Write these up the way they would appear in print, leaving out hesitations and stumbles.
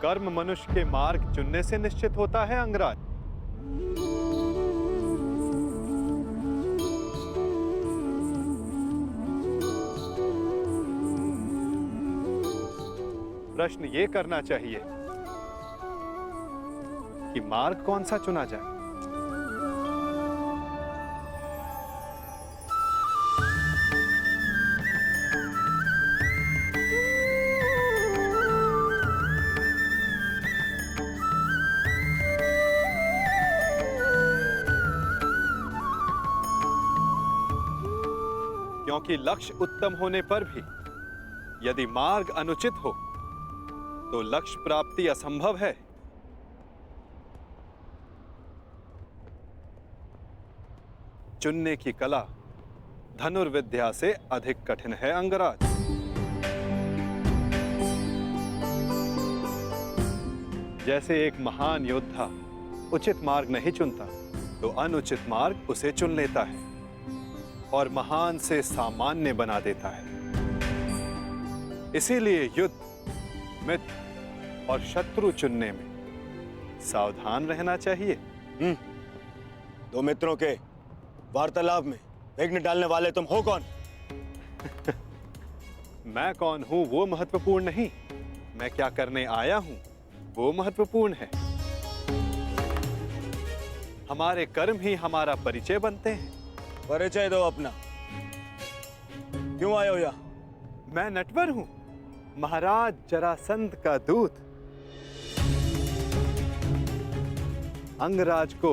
कर्म मनुष्य के मार्ग चुनने से निश्चित होता है अंगराज। प्रश्न ये करना चाहिए कि मार्ग कौन सा चुना जाए। क्योंकि लक्ष्य उत्तम होने पर भी यदि मार्ग अनुचित हो तो लक्ष्य प्राप्ति असंभव है। चुनने की कला धनुर्विद्या से अधिक कठिन है अंगराज। जैसे एक महान योद्धा उचित मार्ग नहीं चुनता तो अनुचित मार्ग उसे चुन लेता है और महान से सामान्य बना देता है। इसीलिए युद्ध, मित्र और शत्रु चुनने में सावधान रहना चाहिए। दो मित्रों के वार्तालाप में विघ्न डालने वाले तुम हो कौन? मैं कौन हूं वो महत्वपूर्ण नहीं, मैं क्या करने आया हूं वो महत्वपूर्ण है। हमारे कर्म ही हमारा परिचय बनते हैं। परिचय दो अपना। क्यों आए हो यहाँ? मैं नटवर हूं, महाराज जरासंध का दूत। अंगराज को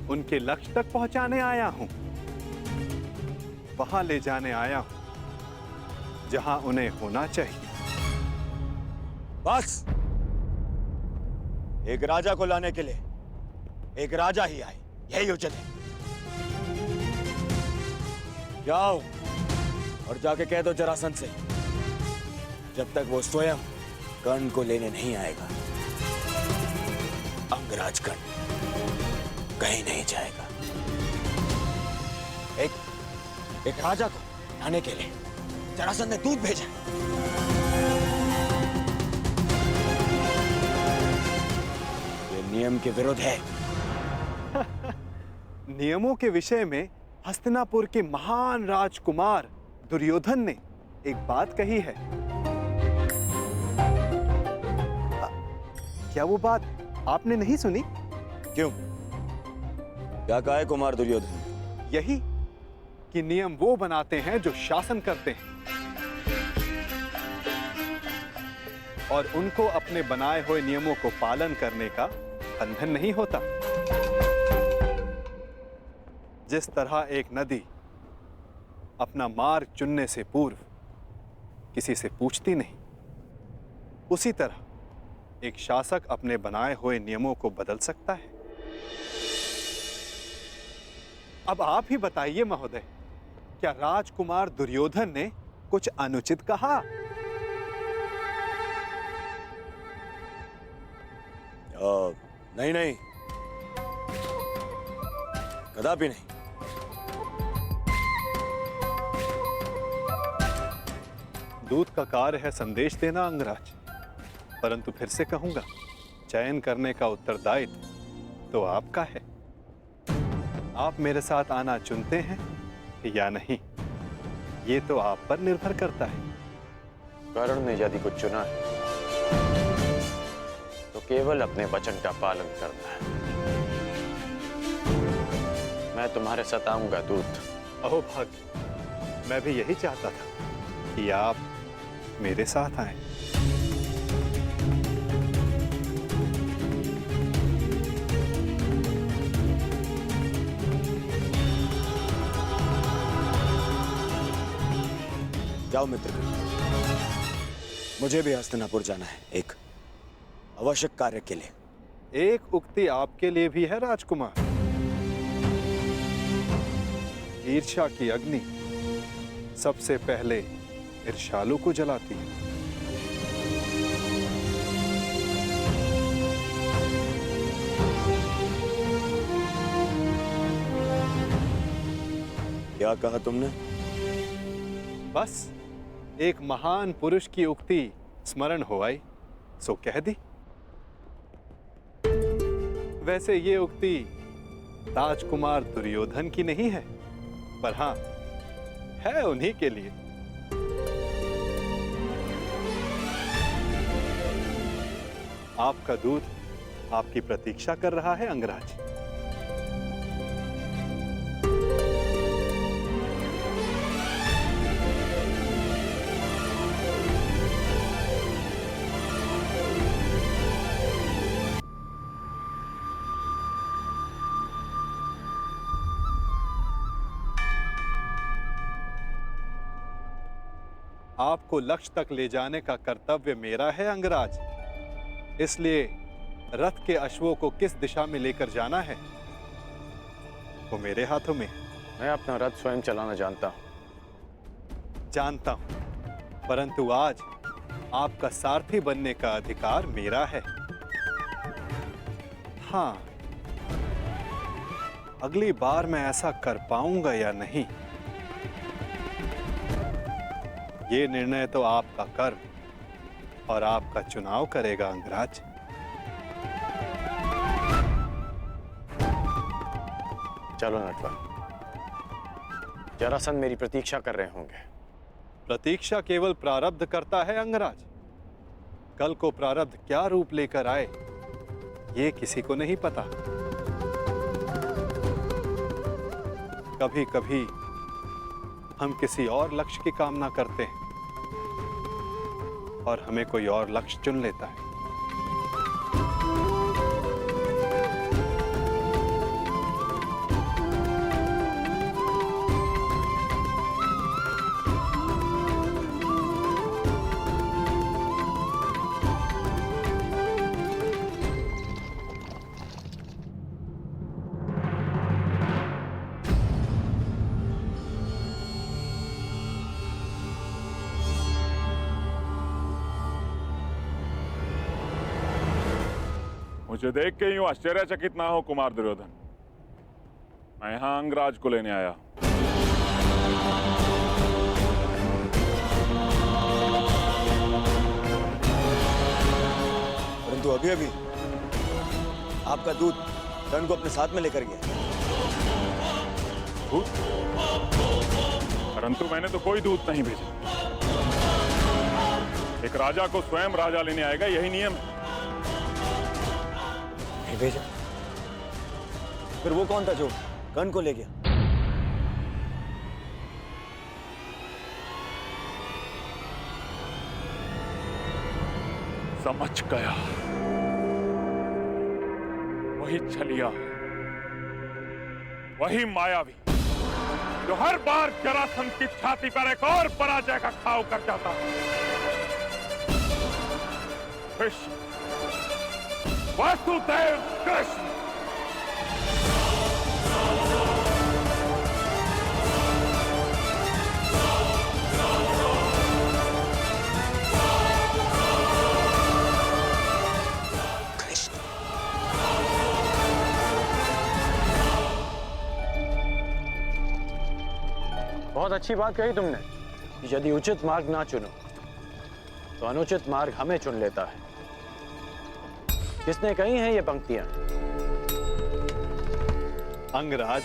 उनके लक्ष्य तक पहुंचाने आया हूं, वहां ले जाने आया हूं जहां उन्हें होना चाहिए। बस, एक राजा को लाने के लिए एक राजा ही आए, यही उचित है। जाओ और जाके कह दो जरासंध से जब तक वो स्वयं कर्ण को लेने नहीं आएगा अंगराज कर्ण कहीं नहीं जाएगा। एक राजा को लाने के लिए जरासंध ने दूत भेजा। ये नियम के विरुद्ध है। नियमों के विषय में हस्तिनापुर के महान राजकुमार दुर्योधन ने एक बात कही है। क्या वो बात आपने नहीं सुनी? क्यों? क्या कहा है कुमार दुर्योधन? यही कि नियम वो बनाते हैं जो शासन करते हैं और उनको अपने बनाए हुए नियमों को पालन करने का बंधन नहीं होता। जिस तरह एक नदी अपना मार्ग चुनने से पूर्व किसी से पूछती नहीं, उसी तरह एक शासक अपने बनाए हुए नियमों को बदल सकता है। अब आप ही बताइए महोदय, क्या राजकुमार दुर्योधन ने कुछ अनुचित कहा? नहीं नहीं, कदापि नहीं। दूत का कार्य है संदेश देना अंगराज, परंतु फिर से कहूंगा, चयन करने का उत्तरदायित्व तो आपका है। आप मेरे साथ आना चुनते हैं या नहीं, ये तो आप पर निर्भर करता है। कर्ण ने यदि कुछ चुना है तो केवल अपने वचन का पालन करना है। मैं तुम्हारे साथ आऊंगा दूत। अहो भाग्य, मैं भी यही चाहता था कि आप मेरे साथ आए। जाओ मित्र, मुझे भी हस्तिनापुर जाना है एक आवश्यक कार्य के लिए। एक उक्ति आपके लिए भी है राजकुमार। ईर्ष्या की अग्नि सबसे पहले ईर्ष्यालु को जलाती है। क्या कहा तुमने? बस एक महान पुरुष की उक्ति स्मरण हो आई, सो कह दी। वैसे ये उक्ति राजकुमार दुर्योधन की नहीं है, पर हां, है उन्हीं के लिए। आपका दूत आपकी प्रतीक्षा कर रहा है अंगराज। आपको लक्ष्य तक ले जाने का कर्तव्य मेरा है अंगराज, इसलिए रथ के अश्वों को किस दिशा में लेकर जाना है वो मेरे हाथों में। मैं अपना रथ स्वयं चलाना जानता हूं। जानता हूं, परंतु आज आपका सारथी बनने का अधिकार मेरा है। हां, अगली बार मैं ऐसा कर पाऊंगा या नहीं, ये निर्णय तो आपका कर्म और आपका चुनाव करेगा अंगराज। चलो नटवर, जरासंध मेरी प्रतीक्षा कर रहे होंगे। प्रतीक्षा केवल प्रारब्ध करता है अंगराज। कल को प्रारब्ध क्या रूप लेकर आए ये किसी को नहीं पता। कभी कभी हम किसी और लक्ष्य की कामना करते हैं और हमें कोई और लक्ष्य चुन लेता है। मुझे देख के यूं आश्चर्यचकित ना हो कुमार दुर्योधन। मैं यहां अंगराज को लेने आया। परंतु अभी अभी आपका दूत कर्ण को अपने साथ में लेकर गया। दूत? परंतु मैंने तो कोई दूत नहीं भेजा। एक राजा को स्वयं राजा लेने आएगा, यही नियम है। नहीं भेजा? फिर वो कौन था जो कर्ण को ले गया? समझ गया, वही छलिया, वही मायावी जो हर बार जरासंध की छाती पर एक और पराजय का घाव कर जाता है। कृष्ण, वासुदेव कृष्ण। बहुत अच्छी बात कही तुमने कि यदि उचित मार्ग ना चुनो तो अनुचित मार्ग हमें चुन लेता है। किसने कही हैं ये पंक्तियां? अंगराज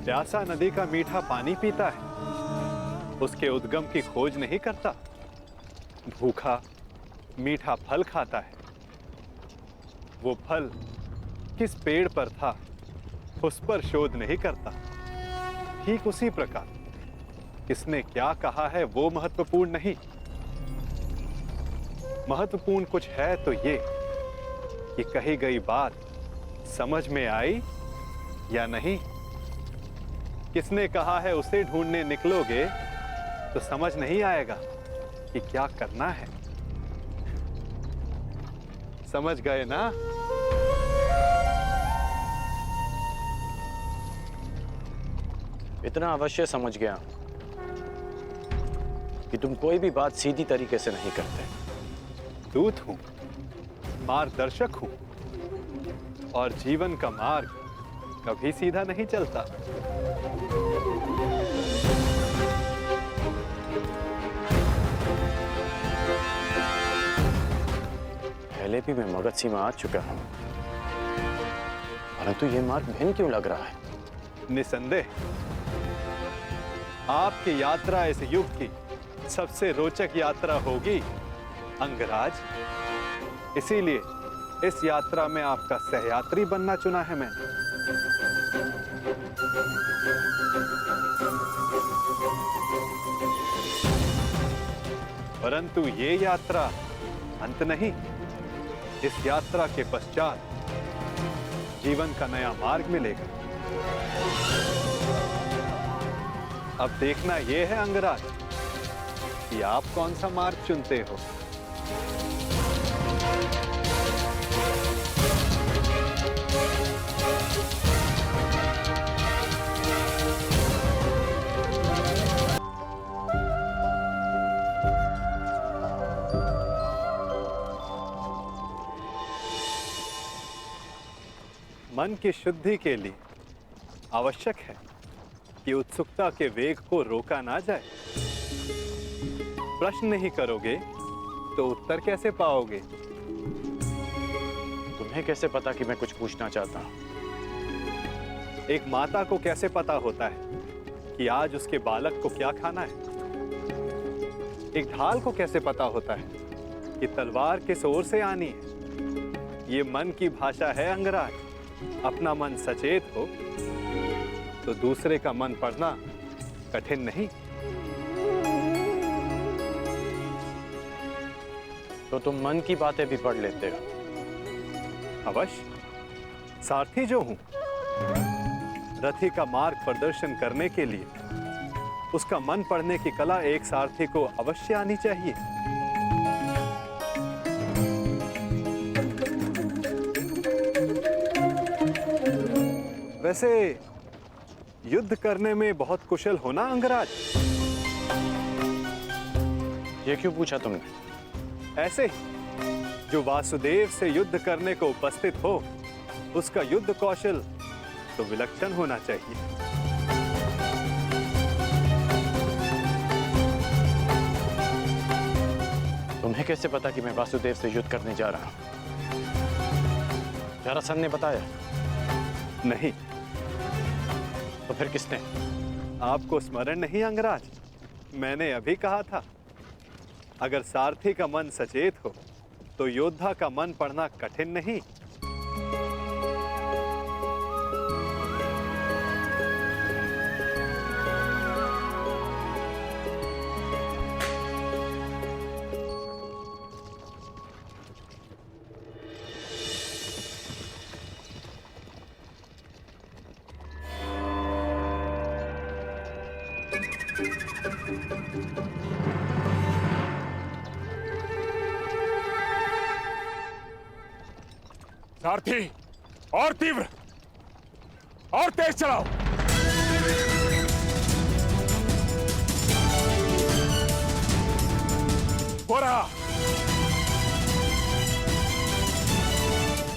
प्यासा नदी का मीठा पानी पीता है, उसके उद्गम की खोज नहीं करता। भूखा मीठा फल खाता है, वो फल किस पेड़ पर था उस पर शोध नहीं करता। ठीक उसी प्रकार किसने क्या कहा है वो महत्वपूर्ण नहीं, महत्वपूर्ण कुछ है तो ये कि कही गई बात समझ में आई या नहीं। किसने कहा है उसे ढूंढने निकलोगे तो समझ नहीं आएगा कि क्या करना है। समझ गए ना? इतना अवश्य समझ गया कि तुम कोई भी बात सीधी तरीके से नहीं करते। दूत हूं, मार्गदर्शक हूं, और जीवन का मार्ग कभी सीधा नहीं चलता। पहले भी मैं मगध सीमा आ चुका हूं, परंतु ये मार्ग भिन्न क्यों लग रहा है? निसंदेह आपकी यात्रा इस युग की सबसे रोचक यात्रा होगी अंगराज। इसीलिए इस यात्रा में आपका सहयात्री बनना चुना है मैंने। परंतु ये यात्रा अंत नहीं। इस यात्रा के पश्चात जीवन का नया मार्ग मिलेगा। अब देखना यह है अंगराज कि आप कौन सा मार्ग चुनते हो। मन की शुद्धि के लिए आवश्यक है कि उत्सुकता के वेग को रोका ना जाए। प्रश्न नहीं करोगे तो उत्तर कैसे पाओगे? तुम्हें कैसे पता कि मैं कुछ पूछना चाहता हूं? एक माता को कैसे पता होता है कि आज उसके बालक को क्या खाना है? एक ढाल को कैसे पता होता है कि तलवार किस ओर से आनी है? ये मन की भाषा है अंगराज। अपना मन सचेत हो तो दूसरे का मन पढ़ना कठिन नहीं। तो तुम मन की बातें भी पढ़ लेते हो? अवश्य, सारथी जो हूं, रथी का मार्ग प्रदर्शन करने के लिए उसका मन पढ़ने की कला एक सारथी को अवश्य आनी चाहिए। वैसे युद्ध करने में बहुत कुशल होना अंगराज। ये क्यों पूछा तुमने? ऐसे ही जो वासुदेव से युद्ध करने को उपस्थित हो उसका युद्ध कौशल तो विलक्षण होना चाहिए। तुम्हें कैसे पता कि मैं वासुदेव से युद्ध करने जा रहा हूं? जरासंध ने बताया? नहीं। तो फिर किसने? आपको स्मरण नहीं अंगराज? मैंने अभी कहा था, अगर सारथी का मन सचेत हो तो योद्धा का मन पढ़ना कठिन नहीं। सारथी, और तीव्र और तेज चलाओ। हो रहा,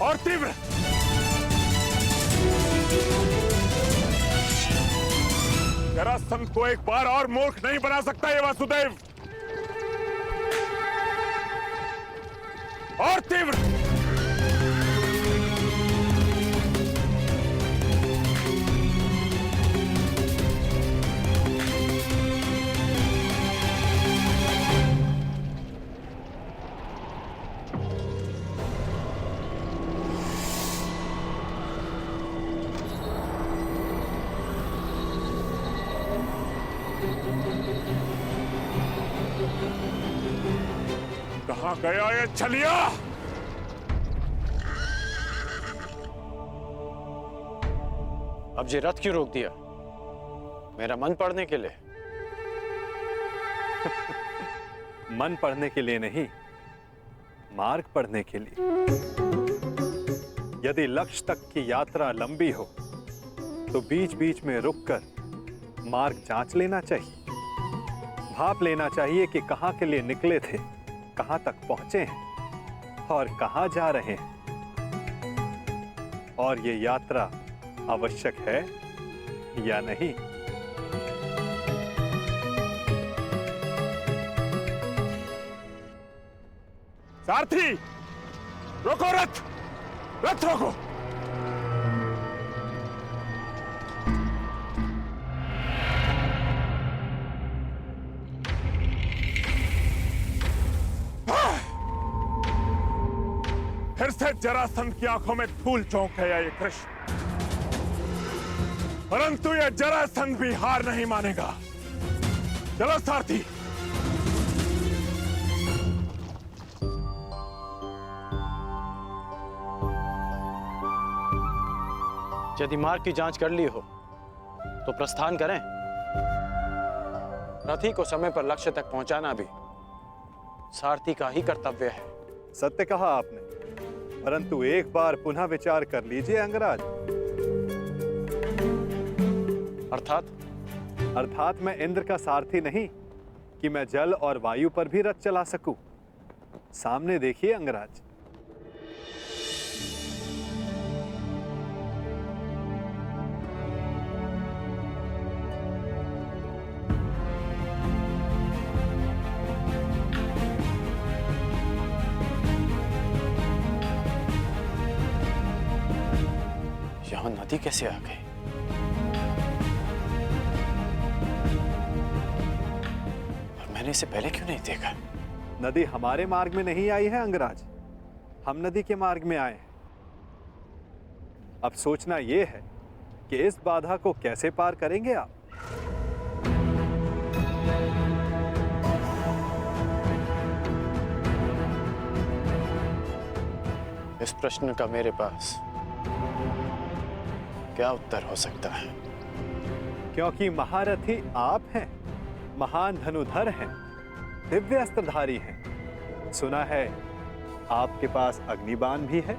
और तीव्र। जरासंध को एक बार और मूर्ख नहीं बना सकता ये वासुदेव। और तीव्र। कहां गया ये छलिया? अब ये रथ क्यों रोक दिया? मेरा मन पढ़ने के लिए? मन पढ़ने के लिए नहीं, मार्ग पढ़ने के लिए। यदि लक्ष्य तक की यात्रा लंबी हो तो बीच बीच में रुककर मार्ग जांच लेना चाहिए। भाप लेना चाहिए कि कहां के लिए निकले थे, कहां तक पहुंचे हैं और कहां जा रहे हैं, और ये यात्रा आवश्यक है या नहीं। सारथी, रोको रथ, रथ रोको। फिर से जरासंध की आंखों में धूल चौंक गया ये कृष्ण, परंतु ये जरासंध भी हार नहीं मानेगा। चलो सारथी। यदि मार्ग की जांच कर ली हो तो प्रस्थान करें। रथी को समय पर लक्ष्य तक पहुंचाना भी सारथी का ही कर्तव्य है। सत्य कहा आपने, परंतु एक बार पुनः विचार कर लीजिए अंगराज। अर्थात मैं इंद्र का सारथी नहीं कि मैं जल और वायु पर भी रथ चला सकूं। सामने देखिए अंगराज। यहां नदी कैसे आ गई? और मैंने इसे पहले क्यों नहीं देखा? नदी हमारे मार्ग में नहीं आई है अंगराज, हम नदी के मार्ग में आए हैं। अब सोचना यह है कि इस बाधा को कैसे पार करेंगे आप। इस प्रश्न का मेरे पास क्या उत्तर हो सकता है? क्योंकि महारथी आप हैं, महान धनुधर हैं, दिव्य अस्त्रधारी हैं। सुना है आपके पास अग्निबाण भी है।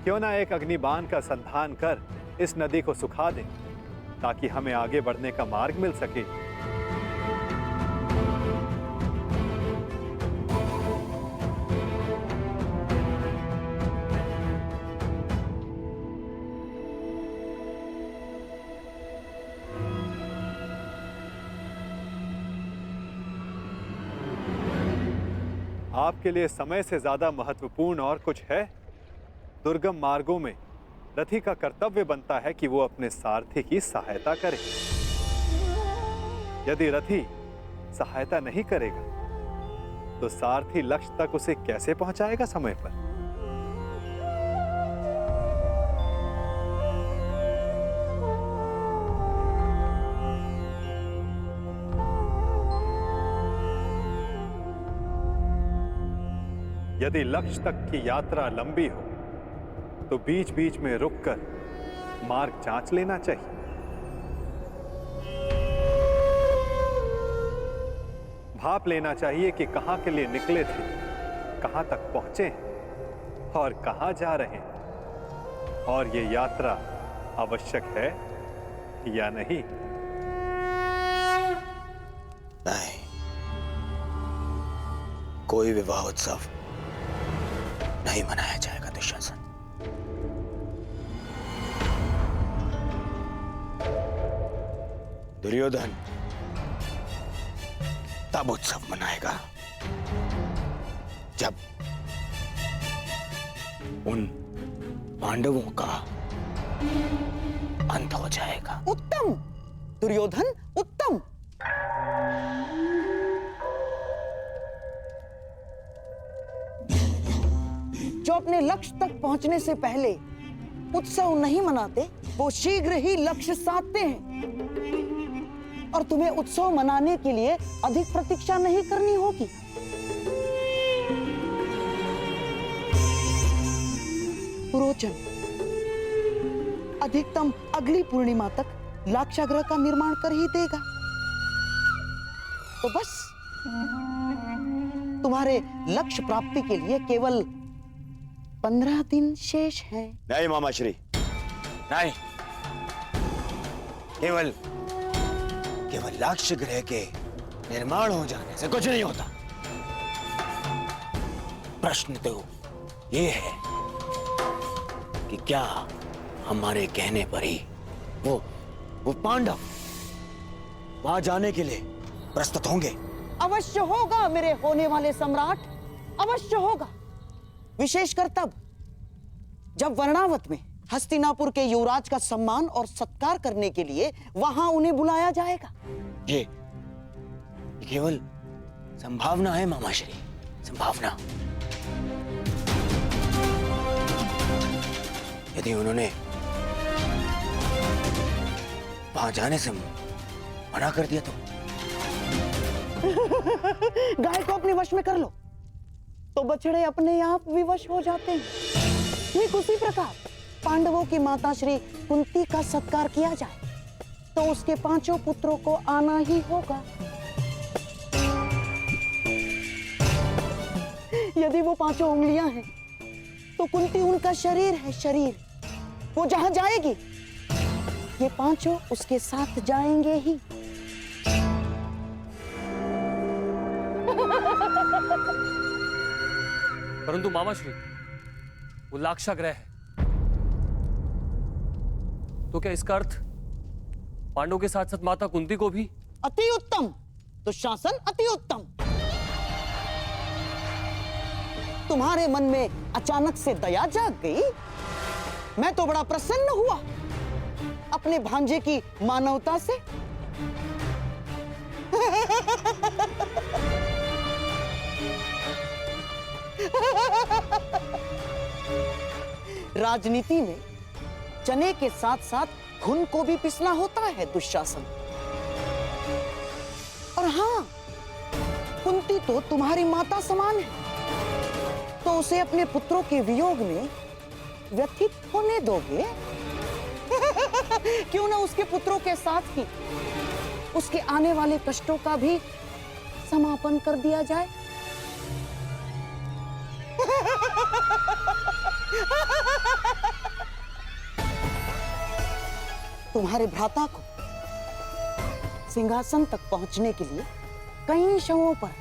क्यों ना एक अग्निबाण का संधान कर इस नदी को सुखा दें, ताकि हमें आगे बढ़ने का मार्ग मिल सके। आपके लिए समय से ज्यादा महत्वपूर्ण और कुछ है? दुर्गम मार्गों में रथी का कर्तव्य बनता है कि वो अपने सारथी की सहायता करे। यदि रथी सहायता नहीं करेगा तो सारथी लक्ष्य तक उसे कैसे पहुंचाएगा समय पर? यदि लक्ष्य तक की यात्रा लंबी हो तो बीच बीच में रुककर मार्ग जांच लेना चाहिए। भाप लेना चाहिए कि कहां के लिए निकले थे, कहां तक पहुंचे हैं और कहां जा रहे हैं, और ये यात्रा आवश्यक है या नहीं। नहीं, कोई विवाह उत्सव नहीं मनाया जाएगा दुशासन। दुर्योधन तब उत्सव मनाएगा जब उन पांडवों का अंत हो जाएगा। उत्तम दुर्योधन, उत्तम। जो अपने लक्ष्य तक पहुंचने से पहले उत्सव नहीं मनाते, वो शीघ्र ही लक्ष्य साधते हैं। और तुम्हें उत्सव मनाने के लिए अधिक प्रतीक्षा नहीं करनी होगी। पुरोचन अधिकतम अगली पूर्णिमा तक लाक्षागृह का निर्माण कर ही देगा। तो बस तुम्हारे लक्ष्य प्राप्ति के लिए केवल 15 दिन शेष हैं। नहीं मामाश्री, नहीं। केवल लाक्ष गृह के निर्माण हो जाने से कुछ नहीं होता। प्रश्न तो ये है कि क्या हमारे कहने पर ही वो पांडव वहां जाने के लिए प्रस्तुत होंगे? अवश्य होगा मेरे होने वाले सम्राट, अवश्य होगा। विशेषकर तब जब वर्णावत में हस्तिनापुर के युवराज का सम्मान और सत्कार करने के लिए वहां उन्हें बुलाया जाएगा। ये केवल संभावना है मामाश्री, संभावना। यदि उन्होंने वहां जाने से मना कर दिया तो? गाय को अपने वश में कर लो तो बछड़े अपने आप विवश हो जाते हैं। ठीक उसी प्रकार पांडवों की माता श्री कुंती का सत्कार किया जाए तो उसके 5 पुत्रों को आना ही होगा। यदि वो 5 उंगलियां हैं तो कुंती उनका शरीर है, शरीर। वो जहां जाएगी ये 5 उसके साथ जाएंगे ही। परंतु मामाश्री, वो लाक्षागृह है, तो क्या इसका अर्थ पांडवों के साथ साथ माता कुंती को भी? अति उत्तम, दुशासन अति उत्तम। तुम्हारे मन में अचानक से दया जाग गई। मैं तो बड़ा प्रसन्न हुआ अपने भांजे की मानवता से। राजनीति में चने के साथ साथ घुन को भी पिसना होता है दुशासन। और हां, कुंती तो तुम्हारी माता समान है, तो उसे अपने पुत्रों के वियोग में व्यथित होने दोगे? क्यों ना उसके पुत्रों के साथ ही उसके आने वाले कष्टों का भी समापन कर दिया जाए। तुम्हारे भ्राता को सिंहासन तक पहुंचने के लिए कई शवों पर